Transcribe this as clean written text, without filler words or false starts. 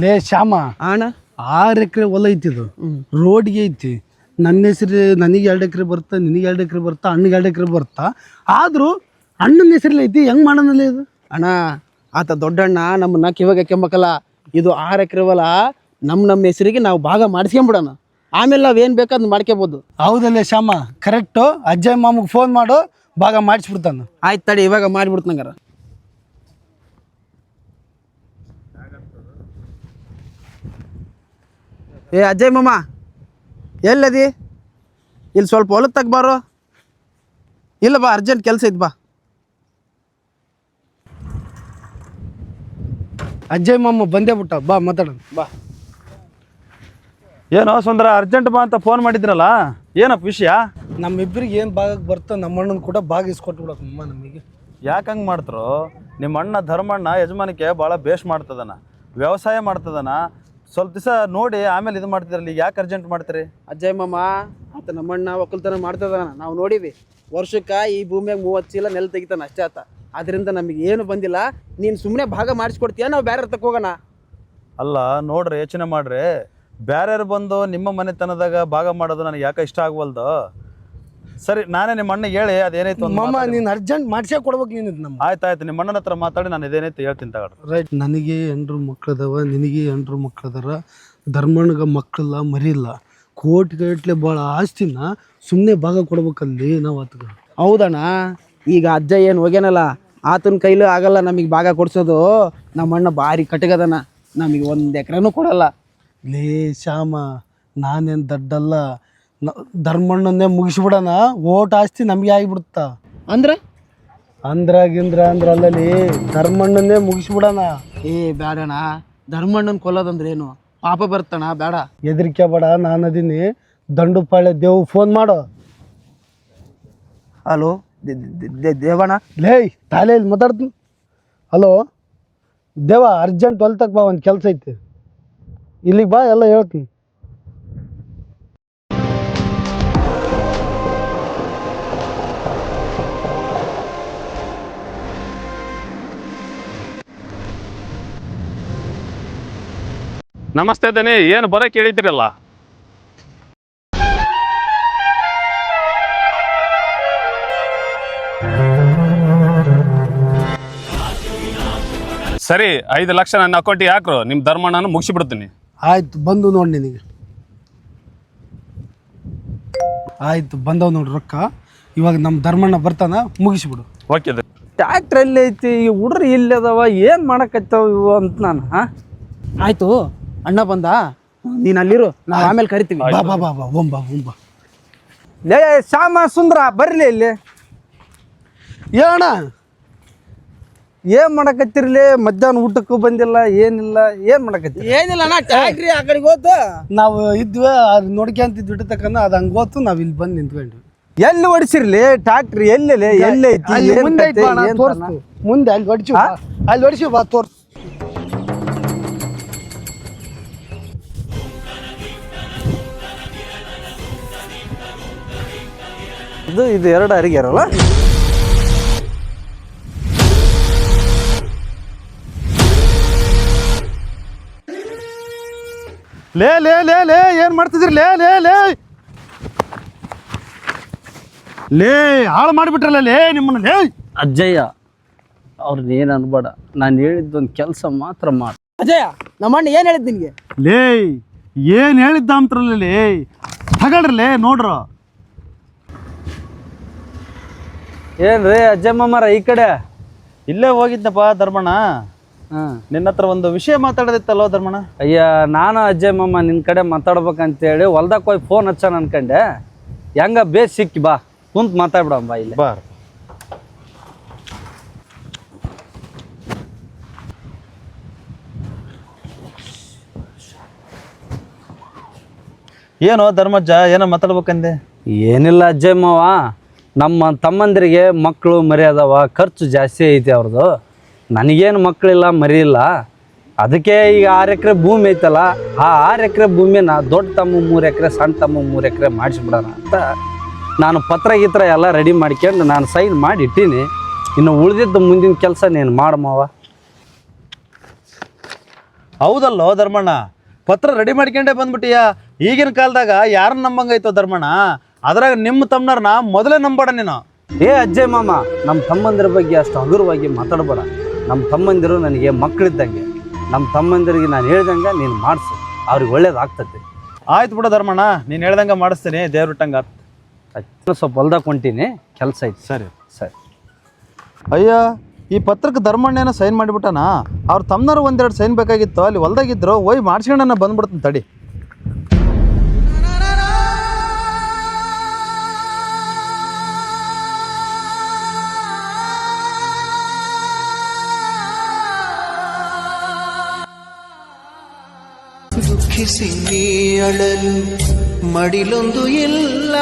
ಲೇ ಶ್ಯಾಮ ಅಣ್ಣ 6 ಎಕರೆ ಹೊಲ ಐತಿದು ರೋಡ್ಗೆ ಐತಿ. ನನ್ನ ಹೆಸರು ನನಗೆ 2 ಎಕರೆ ಬರ್ತಾ, ನಿನಗೆ 2 ಎಕರೆ ಬರ್ತಾ, ಅಣ್ಣಗೆ 2 ಎಕರೆ ಬರ್ತಾ. ಆದರೂ ಅಣ್ಣನ ಹೆಸರಲ್ಲಿ ಐತಿ. ಹೆಂಗೆ ಮಾಡೋಣಲ್ಲ ಇದು? ಅಣ್ಣ ಆತ ದೊಡ್ಡಣ್ಣ ನಮ್ಮನ್ನ ಕಿವಾಗ ಕೆಂಬಕಲ್ಲ. ಇದು 6 ಎಕರೆ ಹೊಲ ನಮ್ಮ ಹೆಸರಿಗೆ ನಾವು ಭಾಗ ಮಾಡಿಸ್ಕೊಂಬಿಡೋಣ. ಆಮೇಲೆ ನಾವೇನು ಬೇಕಾದ್ ಮಾಡ್ಕೋಬೋದು. ಹೌದಲ್ಲೇ ಶ್ಯಾಮ, ಕರೆಕ್ಟು. ಅಜ್ಜಯ್ ಮಾಮಗೆ ಫೋನ್ ಮಾಡು, ಭಾಗ ಮಾಡಿಸ್ಬಿಡ್ತಾನೆ. ಆಯ್ತು ತಡಿ, ಇವಾಗ ಮಾಡಿಬಿಡ್ತಂಗಾರ. ಏ ಅಜ್ಜಯ್ ಮಾಮ ಎಲ್ಲದಿ? ಇಲ್ಲಿ ಸ್ವಲ್ಪ ಹೊಲಕ್ಕೆ ತಗ್ಬಾರು. ಇಲ್ಲ ಬಾ, ಅರ್ಜೆಂಟ್ ಕೆಲಸ ಐತೆ ಬಾ. ಅಜ್ಜಯ್ ಮಾಮ ಬಂದೇ ಬಿಟ್ಟ, ಬಾ ಮಾತಾಡೋಣ ಬಾ. ಏನೋ ಸುಂದರ, ಅರ್ಜೆಂಟ್ ಬಾ ಅಂತ ಫೋನ್ ಮಾಡಿದ್ರಲ್ಲ, ಏನಪ್ಪ ವಿಷಯ? ನಮ್ಮಿಬ್ಬರಿಗೆ ಏನು ಭಾಗಕ್ಕೆ ಬರ್ತೋ ನಮ್ಮ ಅಣ್ಣನ ಕೂಡ ಭಾಗ ಇಸ್ಕೊಟ್ಬಿಡಕ್ಕಮ್ಮ ನಮಗೆ. ಯಾಕೆ ಹಂಗೆ ಮಾಡ್ತರು? ನಿಮ್ಮ ಅಣ್ಣ ಧರ್ಮಣ್ಣ ಯಜಮಾನಿಕೆ ಭಾಳ ಬೇಷ್ ಮಾಡ್ತದನ, ವ್ಯವಸಾಯ ಮಾಡ್ತದನ. ಸ್ವಲ್ಪ ದಿವಸ ನೋಡಿ ಆಮೇಲೆ ಇದು ಮಾಡ್ತಿದ್ರಲ್ಲಿ, ಯಾಕೆ ಅರ್ಜೆಂಟ್ ಮಾಡ್ತೀರಿ? ಅಜ್ಜಯ್ ಮಾಮ ಆತ ನಮ್ಮಣ್ಣ ಒಕ್ಕಲ್ತನ ಮಾಡ್ತದಾನ, ನಾವು ನೋಡೀವಿ. ವರ್ಷಕ್ಕೆ ಈ ಭೂಮಿಯಾಗ 30 ಚೀಲ ನೆಲ ತೆಗಿತಾನೆ ಅಷ್ಟೇ ಆತ. ಅದರಿಂದ ನಮಗೆ ಏನು ಬಂದಿಲ್ಲ. ನೀನು ಸುಮ್ಮನೆ ಭಾಗ ಮಾಡಿಸ್ಕೊಡ್ತೀಯ, ನಾವು ಬೇರೆ ತಕ್ಕ ಹೋಗೋಣ. ಅಲ್ಲ ನೋಡ್ರಿ, ಯೋಚನೆ ಮಾಡ್ರಿ. ಬೇರೆಯವ್ರು ಬಂದು ನಿಮ್ಮ ಮನೆತನದಾಗ ಭಾಗ ಮಾಡೋದು ನನಗೆ ಯಾಕೆ ಇಷ್ಟ ಆಗ್ವಲ್ದು. ಸರಿ, ನಾನೇ ನಿಮ್ಮ ಅಣ್ಣ ಹೇಳಿ ಅದೇನೈತು ಮಾಮ, ನೀನು ಅರ್ಜೆಂಟ್ ಮಾಡಿಸೇ ಕೊಡ್ಬೇಕು ನೀನು ನಮ್ಮ. ಆಯ್ತು, ನಿಮ್ಮ ಅಣ್ಣನ ಹತ್ರ ಮಾತಾಡಿ ನಾನು ಇದೇನೈತೆ ಹೇಳ್ತೀನಿ ತಗೊಳ್ರಿ. ರೈಟ್. ನನಗೆ 2 ಮಕ್ಕಳದವ, ನಿನಗೆ 2 ಮಕ್ಕಳದಾರ. ಧರ್ಮಣ್ಣಗೆ ಮಕ್ಕಳಿಲ್ಲ, ಮರಿಲ್ಲ. ಕೋಟಿಗಟ್ಟಲೆ ಭಾಳ ಆಸ್ತಿನ ಸುಮ್ಮನೆ ಭಾಗ ಕೊಡ್ಬೇಕಲ್ಲಿ ನಾವು ಆತಗ. ಹೌದಣ್ಣ, ಈಗ ಅಜ್ಜ ಏನು ಹೋಗ್ಯಾನಲ್ಲ, ಆತನ ಕೈಲೂ ಆಗಲ್ಲ ನಮಗೆ ಭಾಗ ಕೊಡ್ಸೋದು. ನಮ್ಮಣ್ಣ ಭಾರಿ ಕಟಗದನ, ನಮಗೆ 1 ಎಕರೆನೂ ಕೊಡಲ್ಲ. ಲೇ ಶ್ಯಾಮ, ನಾನೇನು ದಡ್ಡಲ್ಲ. ಧರ್ಮಣ್ಣನ್ನೇ ಮುಗಿಸ್ಬಿಡೋಣ, ಓಟ್ ಆಸ್ತಿ ನಮಗೆ ಆಗಿಬಿಡುತ್ತಾ. ಅಂದ್ರೆ ಅಲ್ಲಲ್ಲಿ ಧರ್ಮಣ್ಣನ್ನೇ ಮುಗಿಸ್ಬಿಡೋಣ. ಏ ಬೇಡಣ್ಣ, ಧರ್ಮಣ್ಣನ ಕೊಲ್ಲೋದಂದ್ರೆ ಏನು? ಪಾಪ ಬರ್ತಣ್ಣ, ಬೇಡ. ಹೆದರಿಕೆ ಬೇಡ, ನಾನು ಅದೀನಿ. ದಂಡುಪಾಳ್ಯ ದೇವ್ ಫೋನ್ ಮಾಡು. ಹಲೋ ದೇವಣ್ಣ. ಲೇ ತಾಲೆಯಲ್ಲಿ ಮಾತಾಡ್ತೀನಿ. ಹಲೋ ದೇವ, ಅರ್ಜೆಂಟ್ ಹೊಲ್ತಕ್ಕೆ ಬಾ, ಒಂದು ಕೆಲಸ ಐತಿ. ಇಲ್ಲಿಗೆ ಬಾ, ಎಲ್ಲ ಹೇಳ್ತೀನಿ. ನಮಸ್ತೆ ದನಿ, ಏನು ಬರೋಕೆ ಹೇಳಿದ್ರಲ್ಲ? ಸರಿ, 5 ಲಕ್ಷ ನನ್ನ ಅಕೌಂಟಿಗೆ ಹಾಕ್ರು, ನಿಮ್ಮ ಧರ್ಮಣ್ಣನ ಮುಗಿಸಿಬಿಡ್ತೀನಿ. ಆಯ್ತು, ಬಂದು ನೋಡಿ ನಿನಗೆ. ಆಯ್ತು, ಬಂದವ್ ನೋಡಿ ರೊಕ್ಕ. ಇವಾಗ ನಮ್ಮ ಧರ್ಮಣ್ಣ ಬರ್ತಾನ, ಮುಗಿಸ್ಬಿಡು. ಓಕೆ. ಟ್ಯಾಕ್ಟ್ರ್ ಎಲ್ಲಿ ಐತಿ? ಈ ಹುಡ್ರು ಇಲ್ಲಿ ಅದಾವ, ಏನು ಮಾಡಕತ್ತಾವ ಇವು ಅಂತ ನಾನು. ಆಯಿತು, ಅಣ್ಣ ಬಂದ, ನೀನು ಅಲ್ಲಿರು, ನಾವು ಆಮೇಲೆ ಕರಿತೀವಿ. ಬಾ ಬಾ ಬಾ ಬಾ, ಓಂಬಾ. ಲೇ ಶ್ಯಾಮ ಸುಂದ್ರ ಬರ್ಲಿ ಇಲ್ಲಿ. ಅಣ್ಣ ಏನು ಮಾಡಕತ್ತಿರ್ಲಿ? ಮಧ್ಯಾಹ್ನ ಊಟಕ್ಕೂ ಬಂದಿಲ್ಲ, ಏನಿಲ್ಲ. ಏನು ಮಾಡಕತ್ತಿ? ಏನಿಲ್ಲ ಅಣ್ಣ, ಟ್ಯಾಕ್ಟ್ರಿ ಆ ಕಡೆಗೆ ಹೋತು. ನಾವು ಇದ್ವಿ, ಅದು ನೋಡ್ಕೊಂತಿದ್ವಿ ಬಿಟ್ಟತಕ್ಕಂಥ. ಅದು ಹಂಗೆ ಹೋತು, ನಾವು ಇಲ್ಲಿ ಬಂದು ನಿಂತ್ಕೊಂಡ್ವಿ. ಎಲ್ಲಿ ಹೊಡಿಸಿರ್ಲಿ ಟ್ಯಾಕ್ಟ್ರಿ? ಎಲ್ಲೆಲ್ಲಿ ಎಲ್ಲೈತಿ? ಮುಂದೆ ತೋರಿಸ್ತು, ಮುಂದೆ ಅಲ್ಲಿ ಹೊಡಿಸಿ, ಅಲ್ಲಿ ಹೊಡಿಸಿ ಬಾ, ತೋರ್ಸು. ಇದು 2 ಅರಿಗೆರಲ್ಲ. ಲೇ ಲೇ ಲೇ ಲೇ ಏನು ಮಾಡ್ತಿದ್ರಿ? ಲೇ ಲೇ ಲೇ ಲೇ ಹಾಳು ಮಾಡಿಬಿಟ್ರಲ್ಲ ಲೇ ನಿಮ್ಮನ್ನ. ಲೇ ಅಜ್ಜಯ್ಯ, ಅವ್ರನ್ನ ಏನು ಅನ್ಬೇಡ, ನಾನು ಹೇಳಿದ್ದೊಂದು ಕೆಲಸ ಮಾತ್ರ ಮಾಡು. ಅಜಯ, ನಮ್ಮಣ್ಣ ಏನು ಹೇಳಿದ್ ನಿನಗೆ? ಲೇ ಏನು ಹೇಳಿದ್ದ ಅಂತಾರಲ್ಲ ಲೇ, ತಗಳ್ರಲೇ ನೋಡ್ರ. ಏನ್ರಿ ಅಜ್ಜಯ್ ಮಾಮಾರ ಈ ಕಡೆ? ಇಲ್ಲೇ ಹೋಗಿದ್ದಪ್ಪ ಧರ್ಮಣ್ಣ. ಹಾಂ, ನಿನ್ನ ಹತ್ರ ಒಂದು ವಿಷಯ ಮಾತಾಡೋದಿತ್ತಲ್ಲೋ ಧರ್ಮಣ್ಣ. ಅಯ್ಯ, ನಾನು ಅಜ್ಜಯ್ ಮಾಮ ನಿನ್ನ ಕಡೆ ಮಾತಾಡ್ಬೇಕಂತೇಳಿ ಹೊಲ್ದಕ್ಕೆ ಹೋಗಿ ಫೋನ್ ಹಚ್ಚಾನ ಅನ್ಕಂಡೆ. ಹೆಂಗ ಬೇಸ್ ಸಿಕ್ಕಿ ಬಾ, ಕುಂತು ಮಾತಾಡ್ಬಿಡಮ್ಮ ಇಲ್ಲಿ. ಬಾರ್. ಏನೋ ಧರ್ಮಜ್ಜ, ಏನೋ ಮಾತಾಡ್ಬೇಕಂದೆ? ಏನಿಲ್ಲ ಅಜ್ಜಯ್ ಮಾವ, ನಮ್ಮ ತಮ್ಮಂದಿರಿಗೆ ಮಕ್ಕಳು ಮರಿ ಅದಾವ, ಖರ್ಚು ಜಾಸ್ತಿ ಐತಿ ಅವ್ರದ್ದು. ನನಗೇನು ಮಕ್ಕಳಿಲ್ಲ, ಮರಿ ಇಲ್ಲ. ಅದಕ್ಕೆ ಈಗ 6 ಎಕರೆ ಭೂಮಿ ಐತಲ್ಲ, ಆ 6 ಎಕರೆ ಭೂಮಿನ ದೊಡ್ಡ ತಮ್ಮ 3 ಎಕರೆ, ಸಣ್ಣ ತಮ್ಮ 3 ಎಕರೆ ಮಾಡಿಸ್ಬಿಡೋಣ ಅಂತ ನಾನು ಪತ್ರ ಗೀತ್ರ ಎಲ್ಲ ರೆಡಿ ಮಾಡ್ಕೊಂಡು ನಾನು ಸೈನ್ ಮಾಡಿ ಇಟ್ಟೀನಿ. ಇನ್ನು ಉಳಿದಿದ್ದು ಮುಂದಿನ ಕೆಲಸ ನೀನು ಮಾಡು ಮಾವ. ಹೌದಲ್ಲೋ ಧರ್ಮಣ್ಣ, ಪತ್ರ ರೆಡಿ ಮಾಡ್ಕೊಂಡೇ ಬಂದ್ಬಿಟ್ಟಿಯಾ. ಈಗಿನ ಕಾಲದಾಗ ಯಾರನ್ನ ನಂಬಂಗೈತೋ ಧರ್ಮಣ್ಣ, ಅದ್ರಾಗ ನಿಮ್ಮ ತಮ್ಮನವ್ರನ್ನ ಮೊದಲೇ ನಂಬೇಡ ನೀನು. ಏ ಅಜ್ಜಯ್ ಮಾಮ, ನಮ್ಮ ತಮ್ಮಂದಿರ ಬಗ್ಗೆ ಅಷ್ಟು ಹಗುರವಾಗಿ ಮಾತಾಡಬೇಡ. ನಮ್ಮ ತಮ್ಮಂದಿರು ನನಗೆ ಮಕ್ಕಳಿದ್ದಂಗೆ. ನಮ್ಮ ತಮ್ಮಂದಿರಿಗೆ ನಾನು ಹೇಳ್ದಂಗೆ ನೀನು ಮಾಡಿಸು, ಅವ್ರಿಗೆ ಒಳ್ಳೇದಾಗ್ತದೆ. ಆಯ್ತು ಬಿಡು ಧರ್ಮಣ್ಣ, ನೀನು ಹೇಳ್ದಂಗೆ ಮಾಡಿಸ್ತೀನಿ, ದೇವ್ರಿಟ್ಟಂಗೆ ಆಯ್ತು. ಸ್ವಲ್ಪ ಹೊಲ್ದಾಗ ಹೊಂಟೀನಿ, ಕೆಲಸ ಐತಿ. ಸರಿ. ಸರಿ. ಅಯ್ಯ, ಈ ಪತ್ರಕ್ಕೆ ಧರ್ಮಣ್ಣೇನೋ ಸೈನ್ ಮಾಡಿಬಿಟ್ಟನ. ಅವ್ರ ತಮ್ಮನವ್ರು ಒಂದೆರಡು ಸೈನ್ ಬೇಕಾಗಿತ್ತು, ಅಲ್ಲಿ ಹೊಲ್ದಾಗಿದ್ರು, ಹೋಗಿ ಮಾಡಿಸ್ಕೊಂಡ ಬಂದ್ಬಿಡ್ತೀನಿ ತಡಿ. ದುಃಖಿಸಿ ನೀ ಅಳಲು ಮಡಿಲೊಂದು ಇಲ್ಲ.